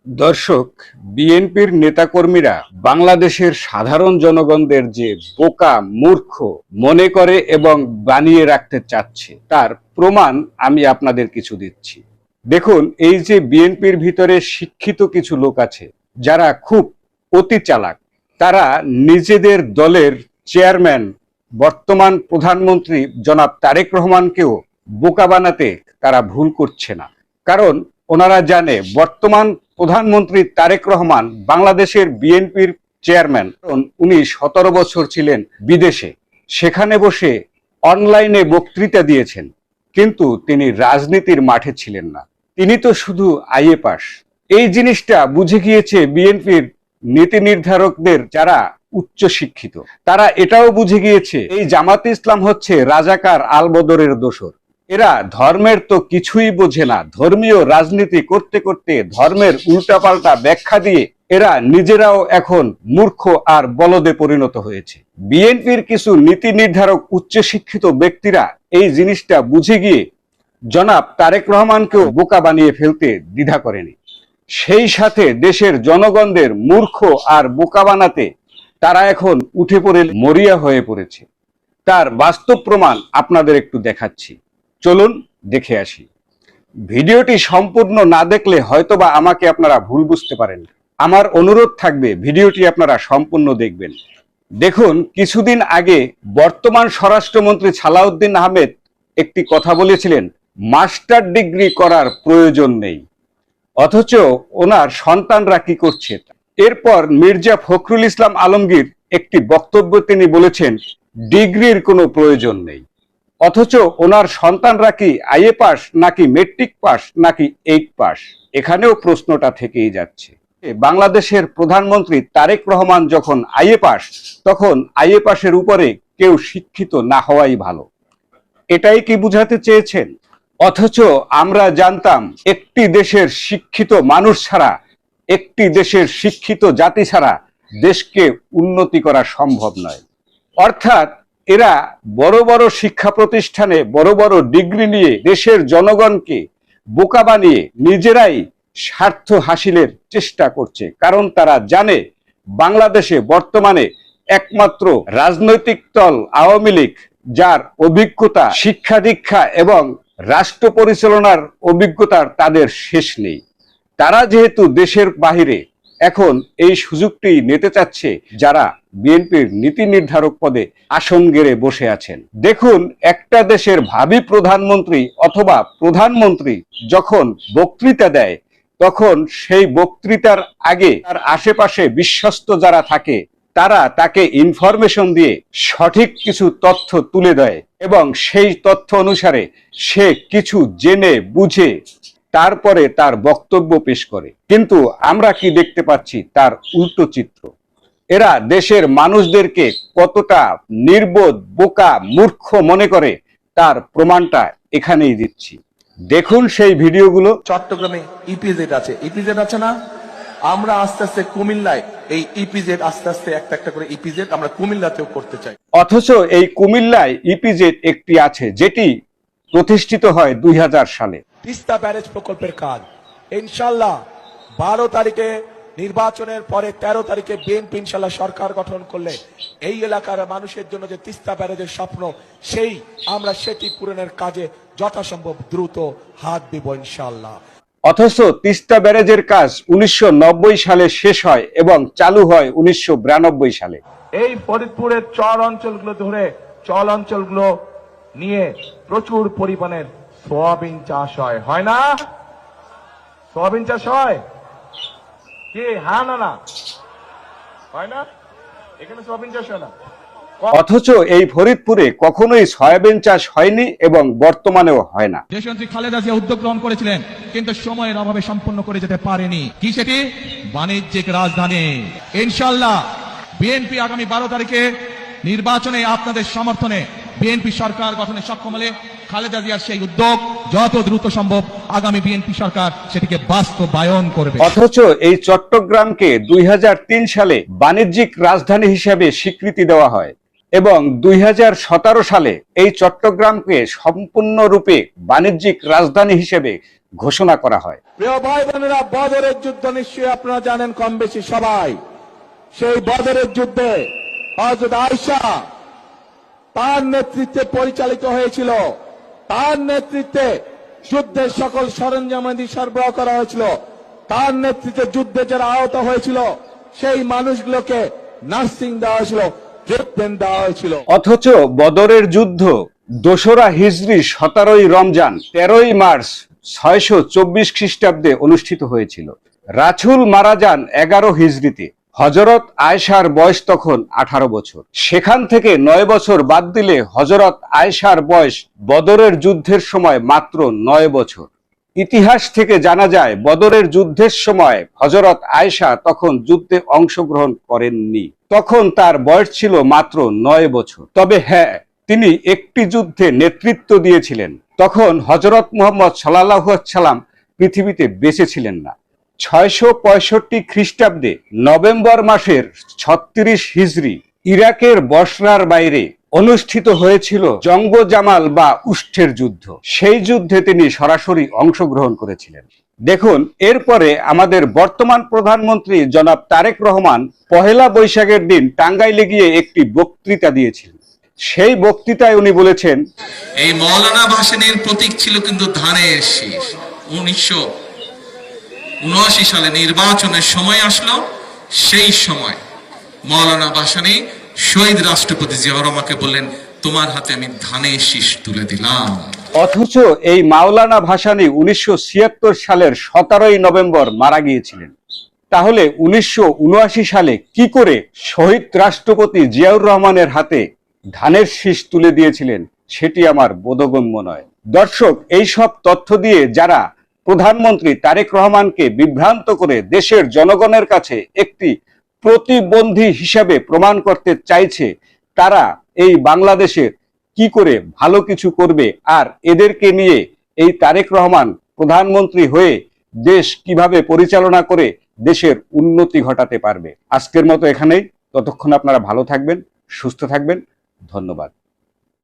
দর্শক, বিএনপির নেতাকর্মীরা বাংলাদেশের সাধারণ জনগণদের যে বোকা মূর্খ মনে করে এবং বানিয়ে রাখতে চাচ্ছে তার প্রমাণ আমি আপনাদের কিছু দিচ্ছি। দেখুন, এই যে বিএনপির ভিতরে শিক্ষিত কিছু লোক আছে যারা খুব অতি চালাক, তারা নিজেদের দলের চেয়ারম্যান বর্তমান প্রধানমন্ত্রী জনাব তারেক রহমানকেও বোকা বানাতে তারা ভুল করছে না। কারণ ওনারা জানে বর্তমান প্রধানমন্ত্রী তারেক রহমান বাংলাদেশের বিএনপির চেয়ারম্যান। উনি 17 বছর ছিলেন বিদেশে, সেখানে বসে অনলাইনে বক্তৃতা দিয়েছেন, কিন্তু তিনি রাজনীতির মাঠে ছিলেন না। তিনি তো শুধু আইএ পাস। এই জিনিসটা বুঝে গিয়েছে বিএনপির নীতি নির্ধারকদের যারা উচ্চ শিক্ষিত। তারা এটাও বুঝে গিয়েছে এই জামাতে ইসলাম হচ্ছে রাজাকার আলবদরের দোসর। এরা ধর্মের তো কিছুই বোঝে না। ধর্মীয় রাজনীতি করতে করতে ধর্মের উল্টাপাল্টা ব্যাখ্যা দিয়ে এরা নিজেরাও এখন মূর্খ আর বলদে পরিণত হয়েছে। বিএনপির কিছু নীতি নির্ধারক উচ্চশিক্ষিত ব্যক্তিরা এই জিনিসটা বুঝে গিয়ে জনাব তারেক রহমানকেও বোকা বানিয়ে ফেলতে দ্বিধা করেনি। সেই সাথে দেশের জনগণদের মূর্খ আর বোকা বানাতে তারা এখন উঠে পড়ে মরিয়া হয়ে পড়েছে। তার বাস্তব প্রমাণ আপনাদের একটু দেখাচ্ছি, চলুন দেখে আসি। ভিডিওটি সম্পূর্ণ না দেখলে হয়তোবা আমাকে আপনারা ভুল বুঝতে পারেন। আমার অনুরোধ থাকবে ভিডিওটি আপনারা সম্পূর্ণ দেখবেন। দেখুন, কিছুদিন আগে বর্তমান স্বরাষ্ট্রমন্ত্রী সালাউদ্দিন আহমেদ একটি কথা বলেছিলেন, মাস্টার ডিগ্রি করার প্রয়োজন নেই, অথচ ওনার সন্তানরা কি করছে। এরপর মির্জা ফখরুল ইসলাম আলমগীর একটি বক্তব্য তিনি বলেছেন, ডিগ্রির কোনো প্রয়োজন নেই, অথচ ওনার সন্তানরা কি আইএ পাস নাকি মেট্রিক পাস নাকি 8 পাস। এখানেও প্রশ্নটা থেকেই যাচ্ছে। বাংলাদেশের প্রধানমন্ত্রী তারেক রহমান যখন আইএ পাস, তখন আইএ পাসের উপরে কেউ শিক্ষিত না হওয়াই ভালো, এটাই কি বুঝাতে চেয়েছেন? অথচ আমরা জানতাম একটি দেশের শিক্ষিত মানুষ ছাড়া, একটি দেশের শিক্ষিত জাতি ছাড়া দেশকে উন্নতি করা সম্ভব নয়। অর্থাৎ এরা বড় বড় শিক্ষা প্রতিষ্ঠানে বড় বড় ডিগ্রি নিয়ে দেশের জনগণকে বোকা বানিয়ে নিজেরাই স্বার্থ হাসিলের চেষ্টা করছে। কারণ তারা জানে বাংলাদেশে বর্তমানে একমাত্র রাজনৈতিক দল আওয়ামী লীগ, যার অভিজ্ঞতা শিক্ষা দীক্ষা এবং রাষ্ট্র পরিচালনার অভিজ্ঞতার তাদের শেষ নেই। তারা যেহেতু দেশের বাহিরে, এখন এই সুযোগটি নিতে চাচ্ছে যারা বিএনপির নীতি নির্ধারক পদে আসন গেড়ে বসে আছেন। দেখুন, একটা দেশের ভাবী প্রধানমন্ত্রী অথবা প্রধানমন্ত্রী যখন বক্তৃতা দেয়, তখন সেই বক্তৃতার আগে তার আশেপাশে বিশ্বস্ত যারা থাকে তারা তাকে ইনফরমেশন দিয়ে সঠিক কিছু তথ্য তুলে দেয় এবং সেই তথ্য অনুসারে সে কিছু জেনে বুঝে তারপরে তার বক্তব্য পেশ করে। কিন্তু আমরা কি দেখতে পাচ্ছি? তার উল্টো চিত্র। এরা দেশের মানুষদেরকে কতটা নির্বোধ, বোকা, মূর্খ মনে করে তার প্রমাণটা এখানেই দিচ্ছি। দেখুন সেই ভিডিওগুলো। চট্টগ্রামে ইপিজেড আছে, ইপিজেড আছে না? আমরা আস্তে আস্তে কুমিল্লায় এই ইপিজেড আস্তে আস্তে একটা একটা করে ইপিজেড আমরা কুমিল্লাতেও করতে চাই। অথচ এই কুমিল্লায় ইপিজেড একটি আছে যেটি প্রতিষ্ঠিত হয় 2000 সালে। তিস্তা ব্যারেজ প্রকল্পের কাজ ইনশাল্লাহ 12 তারিখে নির্বাচনের পরে 13 তারিখে বিএনপি ইনশাল্লাহ সরকার গঠন করলে এই এলাকার মানুষের জন্য যে তিস্তা ব্যারেজের স্বপ্ন, সেই আমরা সেটি পূরণের কাজে যথাসম্ভব দ্রুত হাত দিব ইনশাল্লাহ। অথচ তিস্তা ব্যারেজের কাজ 1990 সালে শেষ হয় এবং চালু হয় 1992 সালে। এই ফরিদপুরের চর অঞ্চলগুলো ধরে চল অঞ্চলগুলো নিয়ে প্রচুর পরিমাণের সোয়াবিন চাষ হয়, হয় না? সোয়াবিন চাষ হয় কি? হ্যাঁ না না হয় না? এখানে সোয়াবিন চাষ হয় না। অথচ এই ফরিদপুরে কখনোই সয়াবিন চাষ হয়নি এবং বর্তমানেও হয় না। দেশনেত্রী খালেদা জিয়া উদ্যোগ গ্রহণ করেছিলেন, কিন্তু সময়ের অভাবে সম্পন্ন করে যেতে পারেনি। কি সেটি? বাণিজ্যিক রাজধানী। ইনশাআল্লাহ বিএনপি আগামী 12 তারিখে নির্বাচনে আপনাদের সমর্থনে বিএনপি সরকার গঠনে সক্ষম হলে খালেদা জিয়ার সেই উদ্যোগ যত দ্রুত সম্ভব আগামী বিএনপি সরকার সেটিকে বাস্তবায়ন করবে। অথচ এই চট্টগ্রামকে 2003 সালে বাণিজ্যিক রাজধানী হিসেবে স্বীকৃতি দেওয়া হয় এবং 2017 সালে এই চট্টগ্রামকে সম্পূর্ণরূপে বাণিজ্যিক রাজধানী হিসেবে ঘোষণা করা হয়। প্রিয় ভাই বোনেরা, বদরের যুদ্ধ নিশ্চয়ই আপনারা জানেন কম বেশি সবাই। সেই বদরের যুদ্ধে হযরত আয়েশা তার নেতৃত্বে পরিচালিত হয়েছিল, তার নেতৃত্বে যুদ্ধের সকল সরঞ্জামাদি সরবরাহ করা হয়েছিল, তার নেতৃত্বে যুদ্ধে যারা আহত হয়েছিল সেই মানুষগুলোকে নার্সিং দেওয়া হয়েছিল, ট্রিটমেন্ট দেওয়া হয়েছিল। অথচ বদরের যুদ্ধ 2রা হিজরি 17ই রমজান 13ই মার্চ 624 খ্রিস্টাব্দে অনুষ্ঠিত হয়েছিল। রাসূল মারা যান 11 হিজরিতে। হযরত আয়েশার বয়স তখন 18 বছর। সেখান থেকে 9 বছর বাদ দিলে হযরত আয়েশার বয়স বদরের যুদ্ধের সময় মাত্র 9 বছর। ইতিহাস থেকে জানা যায় বদরের যুদ্ধের সময় হযরত আয়েশা তখন যুদ্ধে অংশগ্রহণ করেননি। তখন তার বয়স ছিল মাত্র 9 বছর। তবে হ্যাঁ, তিনি একটি যুদ্ধে নেতৃত্ব দিয়েছিলেন। তখন হযরত মুহাম্মদ সাল্লাল্লাহু আলাইহি ওয়াসাল্লাম পৃথিবীতে বেঁচে ছিলেন না। 665 খ্রিস্টাব্দে নভেম্বর মাসের 36 হিজরি ইরাকের বসরার বাইরে অনুষ্ঠিত হয়েছিল জঙ্গ জামাল বা উষ্ঠের যুদ্ধ। সেই যুদ্ধে তিনি সরাসরি অংশগ্রহণ করেছিলেন। দেখুন, এরপরে আমাদের বর্তমান প্রধানমন্ত্রী জনাব তারেক রহমান পহেলা বৈশাখের দিন টাঙ্গাইলে গিয়ে একটি বক্তৃতা দিয়েছিলেন। সেই বক্তৃতায় উনি বলেছেন, এই মৌলানা ভাসানীর প্রতীক ছিল কিন্তু ধানের শীষ। 1979 সালে নির্বাচনের সময় আসলো, সেই সময় মৌলানা ভাসানী শহীদ রাষ্ট্রপতি জিয়াউর রহমানকে বললেন, তোমার হাতে আমি ধানের শীষ তুলে দিলাম। অথচ এই মাওলানা ভাসানী 1976 সালের 17ই নভেম্বর মারা গিয়েছিলেন। তাহলে 1979 সালে কি করে শহীদ রাষ্ট্রপতি জিয়াউর রহমানের হাতে ধানের শীষ তুলে দিয়েছিলেন সেটি আমার বোধগম্য নয়। দর্শক, এই সব তথ্য দিয়ে যারা প্রধানমন্ত্রী তারেক রহমানকে বিভ্রান্ত করে দেশের জনগণের কাছে একটি প্রতিবন্ধী হিসাবে প্রমাণ করতে চাইছে, তারা এই বাংলাদেশের কি করে ভালো কিছু করবে আর এদেরকে নিয়ে এই তারেক রহমান প্রধানমন্ত্রী হয়ে দেশ কিভাবে পরিচালনা করে দেশের উন্নতি ঘটাতে পারবে। আজকের মতো এখানেই। ততক্ষণ আপনারা ভালো থাকবেন, সুস্থ থাকবেন। ধন্যবাদ।